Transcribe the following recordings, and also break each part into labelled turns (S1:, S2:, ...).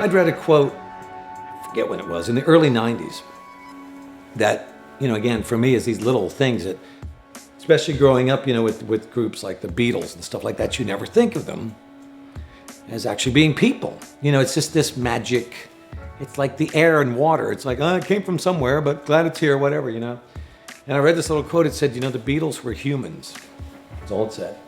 S1: I'd read a quote, I forget when it was, in the early 90s, that, again, for me, is these little things that, especially growing up, with groups like the Beatles and stuff like that, you never think of them as actually being people. It's just this magic. It's like the air and water. It's like, oh, it came from somewhere, but glad it's here, whatever, And I read this little quote. It said, the Beatles were humans. That's all it said.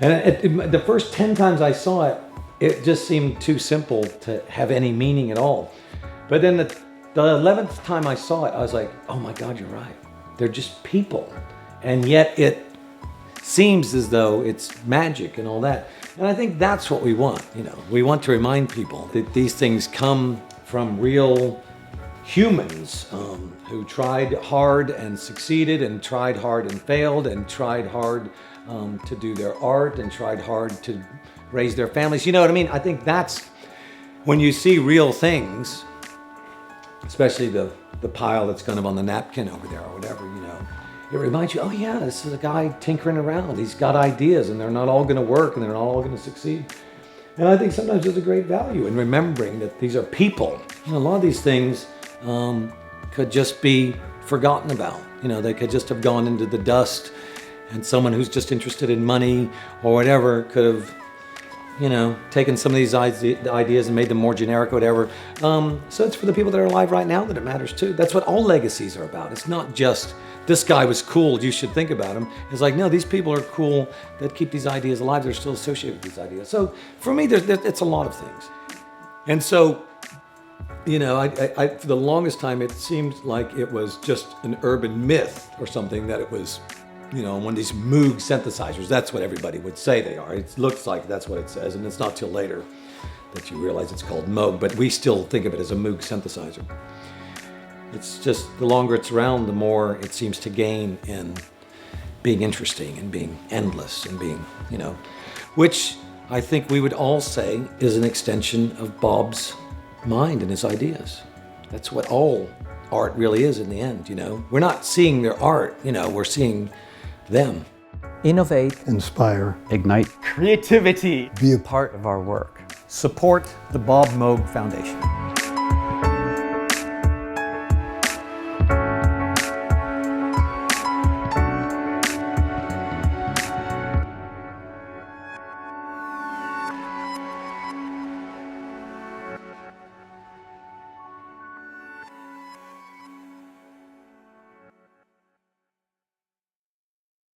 S1: And the first 10 times I saw it, it just seemed too simple to have any meaning at all. But then the 11th time I saw it, I was like, oh my God, you're right. They're just people. And yet it seems as though it's magic and all that. And I think that's what we want. We want to remind people that these things come from real humans who tried hard and succeeded, and tried hard and failed, and tried hard to do their art, and tried hard to raise their families. You know what I mean? I think that's when you see real things, especially the pile that's kind of on the napkin over there or whatever, it reminds you, oh yeah, this is a guy tinkering around. He's got ideas, and they're not all going to work, and they're not all going to succeed. And I think sometimes there's a great value in remembering that these are people. A lot of these things could just be forgotten about. They could just have gone into the dust, and someone who's just interested in money or whatever could have, taken some of these ideas and made them more generic or whatever. So it's for the people that are alive right now that it matters too. That's what all legacies are about. It's not just, this guy was cool, you should think about him. It's like, no, these people are cool that keep these ideas alive. They're still associated with these ideas. So for me, it's a lot of things. And so, I for the longest time, it seemed like it was just an urban myth or something, that it was, one of these Moog synthesizers. That's what everybody would say they are. It looks like that's what it says, and it's not till later that you realize it's called Moog, but we still think of it as a Moog synthesizer. It's just, the longer it's around, the more it seems to gain in being interesting and being endless and being, which I think we would all say is an extension of Bob's mind and his ideas. That's what all art really is in the end, We're not seeing their art, we're seeing them.
S2: Innovate,
S3: inspire,
S4: ignite creativity,
S3: be a
S2: part of our work.
S5: Support the Bob Moog Foundation.